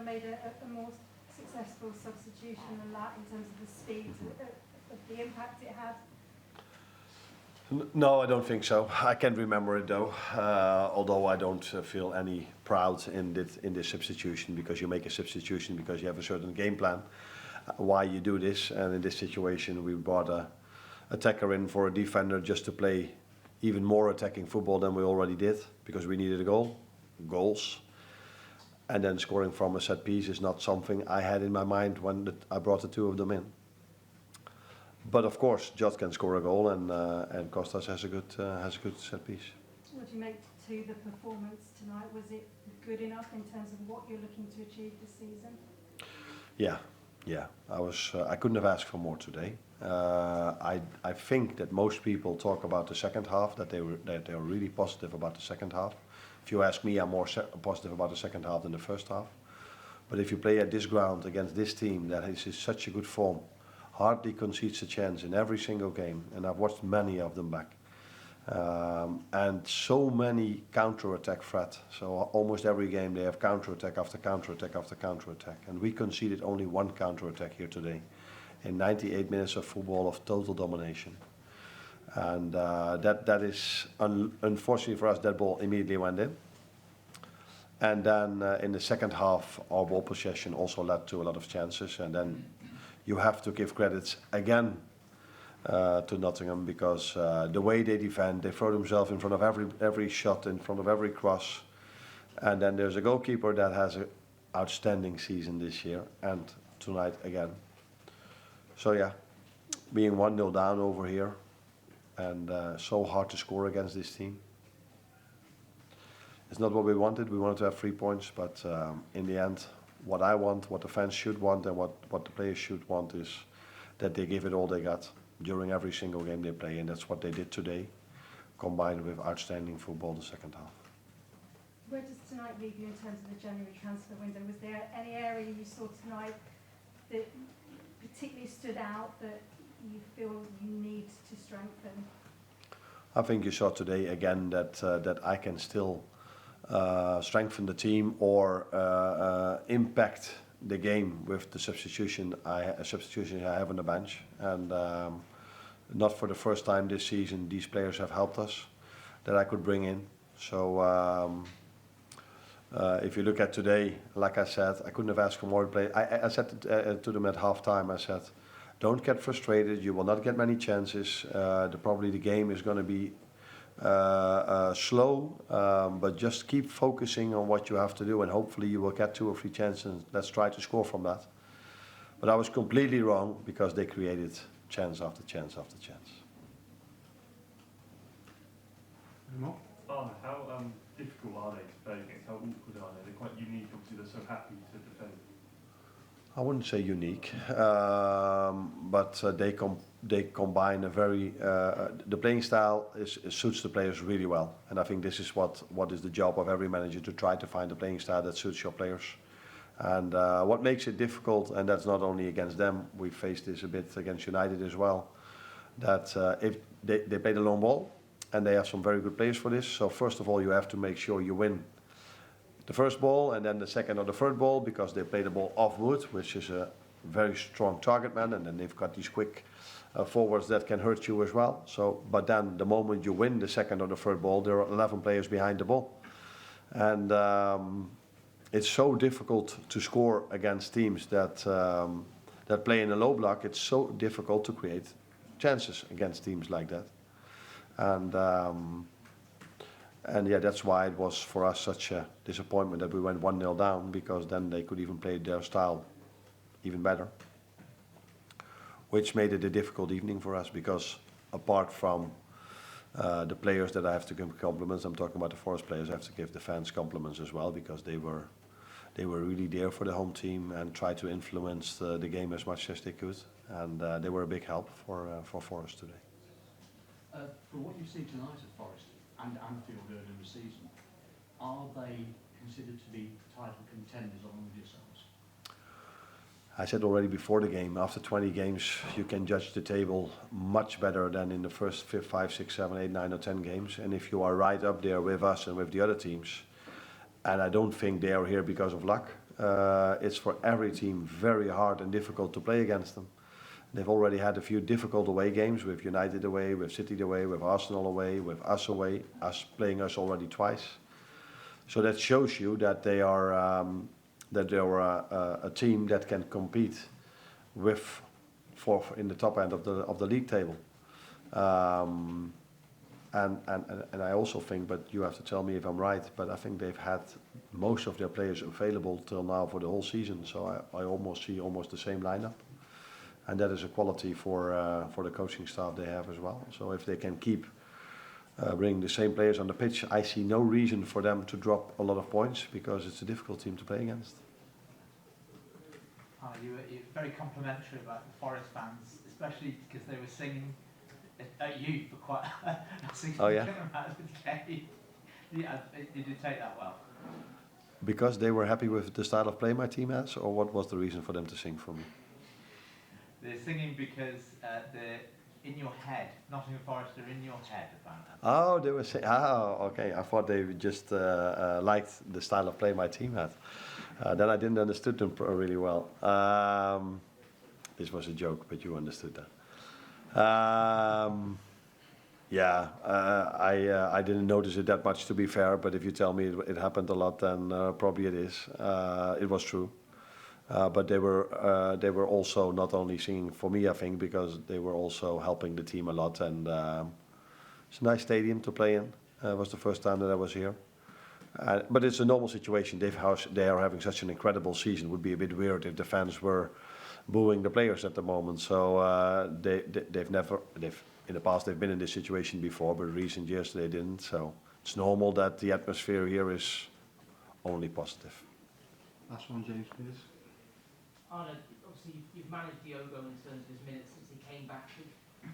have made a more successful substitution than that in terms of the speed of the impact it had? No, I don't think so. I can't remember it though. Although I don't feel any proud in this substitution, because you make a substitution because you have a certain game plan why you do this. And in this situation, we brought a attacker in for a defender just to play even more attacking football than we already did, because we needed a goals. And then scoring from a set piece is not something I had in my mind when I brought the two of them in. But of course, Jota can score a goal, and Kostas has a good set piece. What do you make to the performance tonight? Was it good enough in terms of what you're looking to achieve this season? Yeah. I couldn't have asked for more today. I think that most people talk about the second half, that they are really positive about the second half. If you ask me, I'm more positive about the second half than the first half. But if you play at this ground against this team that is in such a good form, hardly concedes a chance in every single game, and I've watched many of them back. And so many counter-attack threat. So almost every game they have counter-attack after counter-attack after counter-attack. And we conceded only one counter-attack here today in 98 minutes of football of total domination. And that is, unfortunately for us, that ball immediately went in. And then in the second half, our ball possession also led to a lot of chances. And then you have to give credits again to Nottingham, because the way they defend, they throw themselves in front of every shot, in front of every cross. And then there's a goalkeeper that has an outstanding season this year, and tonight again. So yeah, being 1-0 down over here, and so hard to score against this team. It's not what we wanted. We wanted to have 3 points, but in the end, what I want, what the fans should want, and what the players should want is that they give it all they got during every single game they play, and that's what they did today, combined with outstanding football the second half. Where does tonight leave you in terms of the January transfer window? Was there any area you saw tonight that particularly stood out that you feel you need to strengthen? I think you saw today again that I can still strengthen the team or impact the game with the substitution I have on the bench. And not for the first time this season, these players have helped us that I could bring in. So if you look at today, like I said, I couldn't have asked for more play. I said to them at halftime, I said, don't get frustrated, you will not get many chances. Probably the game is going to be slow, but just keep focusing on what you have to do, and hopefully you will get 2 or 3 chances, and let's try to score from that. But I was completely wrong, because they created chance after chance after chance. Arne, how difficult are they to play against? How awkward are they? They're quite unique, obviously they're so happy to defend. I wouldn't say unique, but they combine a very, the playing style suits the players really well. And I think this is what is the job of every manager, to try to find a playing style that suits your players. And what makes it difficult, and that's not only against them, we faced this a bit against United as well, that if they play the long ball, and they have some very good players for this. So first of all, you have to make sure you win the first ball, and then the second or the third ball, because they play the ball off wood, which is a very strong target man, and then they've got these quick forwards that can hurt you as well. So, but then the moment you win the second or the third ball, there are 11 players behind the ball, and it's so difficult to score against teams that play in a low block. It's so difficult to create chances against teams like that, and yeah, that's why it was for us such a disappointment that we went 1-0 down, because then they could even play their style even better, which made it a difficult evening for us, because apart from the players that I have to give compliments, I'm talking about the Forest players, I have to give the fans compliments as well, because they were really there for the home team and tried to influence the game as much as they could, and they were a big help for Forest today. For what you see tonight at Forest and Anfield earlier in the season, are they considered to be title contenders along with yourselves? I said already before the game, after 20 games, you can judge the table much better than in the first 5, 6, 7, 8, 9 or 10 games. And if you are right up there with us and with the other teams, and I don't think they are here because of luck, It's for every team very hard and difficult to play against them. They've already had a few difficult away games with United away, with City away, with Arsenal away, with us away, us playing us already twice. So that shows you that they are a team that can compete with in the top end of the league table. And I also think, but you have to tell me if I'm right, but I think they've had most of their players available till now for the whole season. So I almost see the same lineup. And that is a quality for the coaching staff they have as well. So if they can keep bringing the same players on the pitch, I see no reason for them to drop a lot of points, because it's a difficult team to play against. You're very complimentary about the Forest fans, especially because they were singing at you for quite a significant amount of the game. Yeah, did you take that well? Because they were happy with the style of play my team has, or what was the reason for them to sing for me? They're singing because they're in your head. Nottingham Forest are in your head, apparently. Oh, they were saying, okay. I thought they just liked the style of play my team had. Then I didn't understand them really well. This was a joke, but you understood that. I didn't notice it that much, to be fair, but if you tell me it happened a lot, then probably it is. It was true. But they were also not only singing for me, I think, because they were also helping the team a lot. And it's a nice stadium to play in. It was the first time that I was here. But it's a normal situation. They are having such an incredible season. It would be a bit weird if the fans were booing the players at the moment. So in the past they've been in this situation before, but in recent years they didn't. So it's normal that the atmosphere here is only positive. Last one, James, please. Arne, obviously you've managed Diogo in terms of his minutes since he came back. Do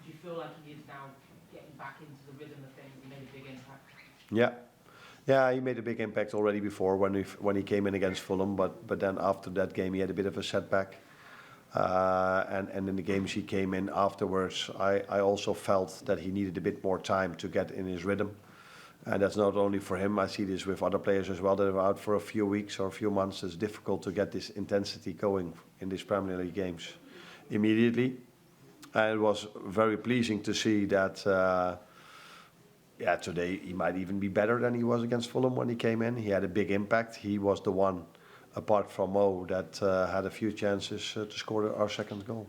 you feel like he is now getting back into the rhythm of things? He made a big impact. Yeah, he made a big impact already before when he came in against Fulham, but then after that game he had a bit of a setback. And in the games he came in afterwards, I also felt that he needed a bit more time to get in his rhythm. And that's not only for him, I see this with other players as well that are out for a few weeks or a few months. It's difficult to get this intensity going in these Premier League games immediately. And it was very pleasing to see that, today he might even be better than he was against Fulham when he came in. He had a big impact. He was the one, apart from Mo, that had a few chances to score our second goal.